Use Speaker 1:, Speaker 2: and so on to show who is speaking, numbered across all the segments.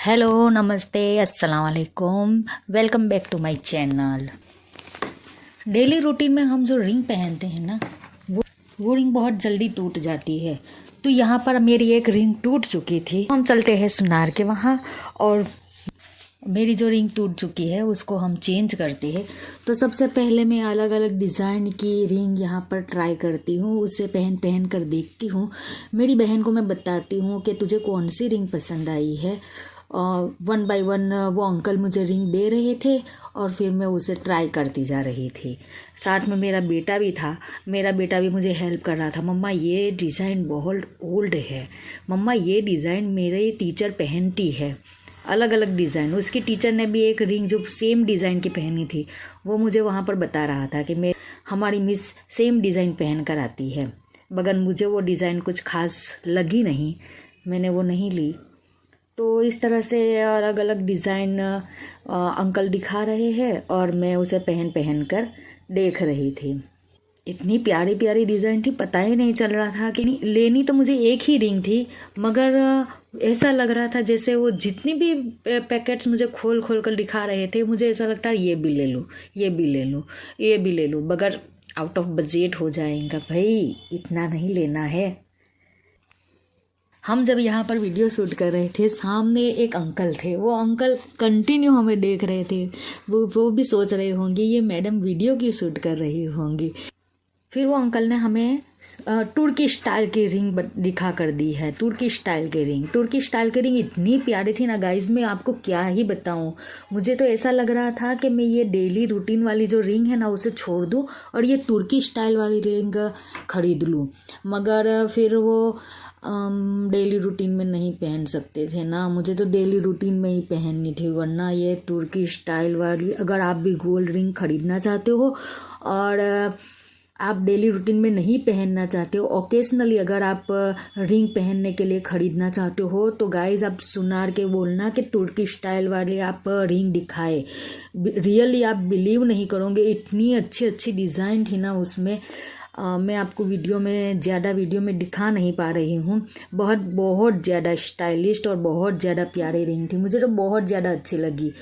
Speaker 1: Hello नमस्ते अस्सलाम वालेकुम। Welcome back to my channel. Daily routine में हम जो रिंग पहनते हैं ना वो रिंग बहुत जल्दी टूट जाती है। तो यहाँ पर मेरी एक रिंग टूट चुकी थी। हम चलते हैं सुनार के वहाँ और मेरी जो रिंग टूट चुकी है उसको हम चेंज करते हैं। तो सबसे पहले मैं अलग अलग डिज़ाइन की रिंग यहाँ पर ट्राई करती हूँ, उसे पहन पहन कर देखती हूँ। मेरी बहन को मैं बताती हूँ कि तुझे कौन सी रिंग पसंद आई है। वन बाय वन वो अंकल मुझे रिंग दे रहे थे और फिर मैं उसे ट्राई करती जा रही थी। साथ में मेरा बेटा भी था। मेरा बेटा भी मुझे हेल्प कर रहा था। मम्मा ये डिज़ाइन बहुत ओल्ड है, मम्मा ये डिज़ाइन मेरे टीचर पहनती है। अलग अलग डिज़ाइन, उसकी टीचर ने भी एक रिंग जो सेम डिज़ाइन की पहनी थी वो मुझे वहाँ पर बता रहा था कि हमारी मिस सेम डिज़ाइन पहन कर आती है। मगर मुझे वो डिज़ाइन कुछ खास लगी नहीं, मैंने वो नहीं ली। तो इस तरह से अलग अलग डिज़ाइन अंकल दिखा रहे हैं और मैं उसे पहन पहन कर देख रही थी। इतनी प्यारी प्यारी डिज़ाइन थी, पता ही नहीं चल रहा था कि लेनी तो मुझे एक ही रिंग थी, मगर ऐसा लग रहा था जैसे वो जितनी भी पैकेट्स मुझे खोल खोल कर दिखा रहे थे, मुझे ऐसा लगता है ये भी ले लूँ, ये भी ले लूँ, ये भी ले लूँ, मगर आउट ऑफ बजट हो जाएगा भाई, इतना नहीं लेना है। हम जब यहाँ पर वीडियो शूट कर रहे थे, सामने एक अंकल थे। वो अंकल कंटिन्यू हमें देख रहे थे। वो भी सोच रहे होंगे ये मैडम वीडियो क्यों शूट कर रही होंगी। फिर वो अंकल ने हमें तुर्की स्टाइल की रिंग दिखा कर दी है। तुर्की स्टाइल की रिंग इतनी प्यारी थी ना गाइज, मैं आपको क्या ही बताऊं। मुझे तो ऐसा लग रहा था कि मैं ये डेली रूटीन वाली जो रिंग है ना उसे छोड़ दूं और ये तुर्की स्टाइल वाली रिंग खरीद लूं। मगर फिर वो डेली रूटीन में नहीं पहन सकते थे ना, मुझे तो डेली रूटीन में ही पहननी थी। वरना ये तुर्की स्टाइल वाली, अगर आप भी गोल्ड रिंग खरीदना चाहते हो और आप डेली रूटीन में नहीं पहनना चाहते हो, ओकेजनली अगर आप रिंग पहनने के लिए ख़रीदना चाहते हो, तो गाइज आप सुनार के बोलना कि तुर्की स्टाइल वाली आप रिंग दिखाए। रियली आप बिलीव नहीं करोगे, इतनी अच्छी अच्छी डिज़ाइन थी ना उसमें। मैं आपको वीडियो में दिखा नहीं पा रही हूँ। बहुत ज़्यादा स्टाइलिस्ट और बहुत ज़्यादा प्यारी रिंग थी, मुझे तो बहुत ज़्यादा अच्छी लगी।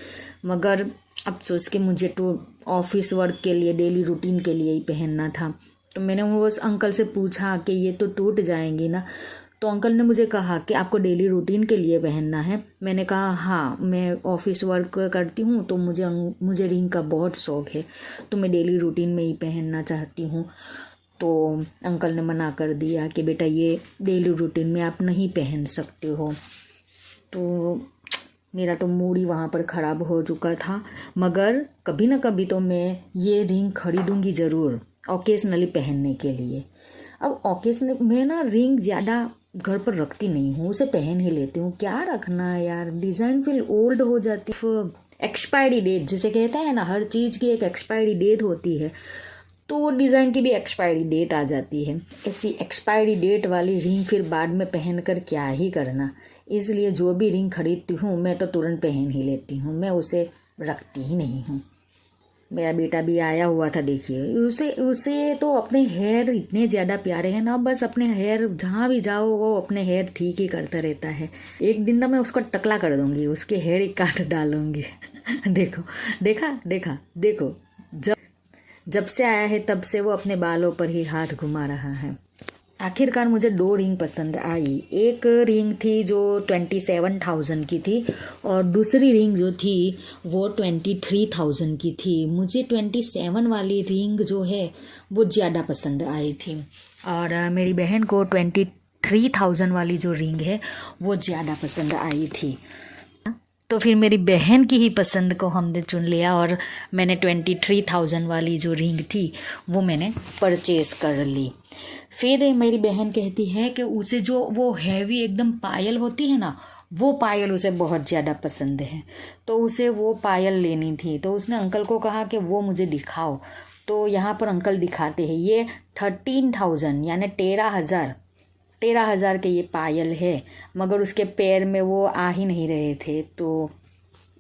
Speaker 1: मगर अफसोस कि मुझे तो ऑफिस वर्क के लिए, डेली रूटीन के लिए ही पहनना था। तो मैंने उस अंकल से पूछा कि ये तो टूट जाएंगी ना। तो अंकल ने मुझे कहा कि आपको डेली रूटीन के लिए पहनना है। मैंने कहा हाँ, मैं ऑफिस वर्क करती हूँ तो मुझे रिंग का बहुत शौक है, तो मैं डेली रूटीन में ही पहनना चाहती हूँ। तो अंकल ने मना कर दिया कि बेटा ये डेली रूटीन में आप नहीं पहन सकते हो। तो मेरा तो मूड ही वहाँ पर ख़राब हो चुका था। मगर कभी ना कभी तो मैं ये रिंग खरीदूँगी ज़रूर, ओकेजनली पहनने के लिए। अब ओकेजनली मैं ना रिंग ज़्यादा घर पर रखती नहीं हूँ, उसे पहन ही लेती हूँ। क्या रखना है यार, डिज़ाइन फिर ओल्ड हो जाती है। एक्सपायरी डेट जिसे कहता है ना, हर चीज़ की एक एक्सपायरी डेट होती है, तो वो डिज़ाइन की भी एक्सपायरी डेट आ जाती है। ऐसी एक्सपायरी डेट वाली रिंग फिर बाद में पहन कर क्या ही करना। इसलिए जो भी रिंग खरीदती हूँ मैं तो तुरंत पहन ही लेती हूँ, मैं उसे रखती ही नहीं हूँ। मेरा बेटा भी आया हुआ था, देखिए उसे तो अपने हेयर इतने ज़्यादा प्यारे हैं ना, बस अपने हेयर जहाँ भी जाओ वो अपने हेयर ठीक ही करता रहता है। एक दिन ना मैं उसको टकला कर दूँगी, उसके हेयर ही काट डालूँगी। देखो, देखो जब से आया है तब से वो अपने बालों पर ही हाथ घुमा रहा है। आखिरकार मुझे 2 रिंग पसंद आई। एक रिंग थी जो 27,000 की थी और दूसरी रिंग जो थी वो 23,000 की थी। मुझे 27 वाली रिंग जो है वो ज़्यादा पसंद आई थी और मेरी बहन को 23,000 वाली जो रिंग है वो ज़्यादा पसंद आई थी। तो फिर मेरी बहन की ही पसंद को हमने चुन लिया और मैंने 23,000 वाली जो रिंग थी वो मैंने परचेज़ कर ली। फिर मेरी बहन कहती है कि उसे जो वो हैवी एकदम पायल होती है ना, वो पायल उसे बहुत ज़्यादा पसंद है, तो उसे वो पायल लेनी थी। तो उसने अंकल को कहा कि वो मुझे दिखाओ। तो यहाँ पर अंकल दिखाते हैं, ये 13,000 यानी 13,000 के ये पायल है, मगर उसके पैर में वो आ ही नहीं रहे थे, तो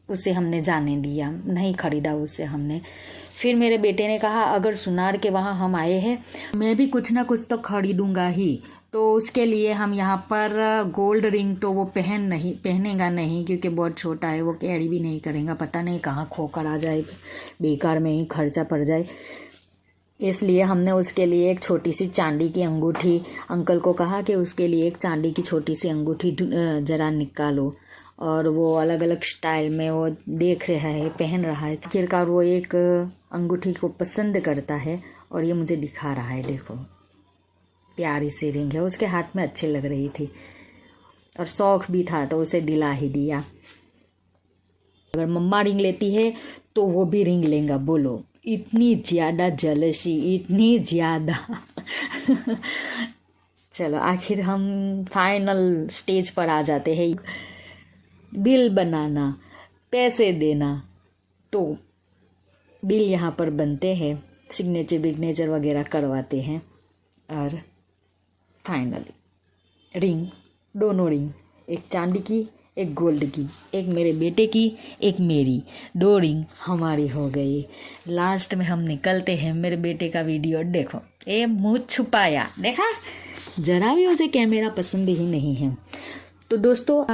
Speaker 1: उसे हमने जाने दिया, नहीं ख़रीदा उसे हमने। फिर मेरे बेटे ने कहा अगर सुनार के वहाँ हम आए हैं, मैं भी कुछ ना कुछ तो खरीदूँगा ही, तो उसके लिए हम यहाँ पर गोल्ड रिंग तो वो पहनेगा नहीं, क्योंकि बहुत छोटा है, वो कैरी भी नहीं करेगा, पता नहीं कहाँ खोकर आ जाए, बेकार में ही खर्चा पड़ जाए। इसलिए हमने उसके लिए एक छोटी सी चांदी की अंगूठी, अंकल को कहा कि उसके लिए एक चांदी की छोटी सी अंगूठी ज़रा निकालो, और वो अलग अलग स्टाइल में वो देख रहा है, पहन रहा है। आखिरकार वो एक अंगूठी को पसंद करता है और ये मुझे दिखा रहा है, देखो प्यारी सी रिंग है, उसके हाथ में अच्छी लग रही थी और शौक भी था तो उसे दिला ही दिया। अगर मम्मा रिंग लेती है तो वो भी रिंग लेगा, बोलो इतनी ज़्यादा जलसी, इतनी ज़्यादा। चलो आखिर हम फाइनल स्टेज पर आ जाते हैं। बिल बनाना, पैसे देना, तो बिल यहाँ पर बनते हैं, सिग्नेचर वगैरह करवाते हैं, और फाइनली रिंग, दोनों रिंग, एक चांदी की एक गोल्ड की, एक मेरे बेटे की एक मेरी, 2 रिंग हमारी हो गई। लास्ट में हम निकलते हैं, मेरे बेटे का वीडियो देखो, ये मुँह छुपाया, देखा, जरा भी उसे कैमरा पसंद ही नहीं है। तो दोस्तों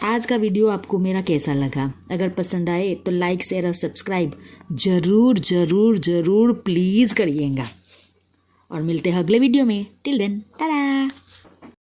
Speaker 1: आज का वीडियो आपको मेरा कैसा लगा? अगर पसंद आए तो लाइक शेयर और सब्सक्राइब ज़रूर ज़रूर ज़रूर प्लीज़ करिएगा, और मिलते हैं अगले वीडियो में। Till then Tata.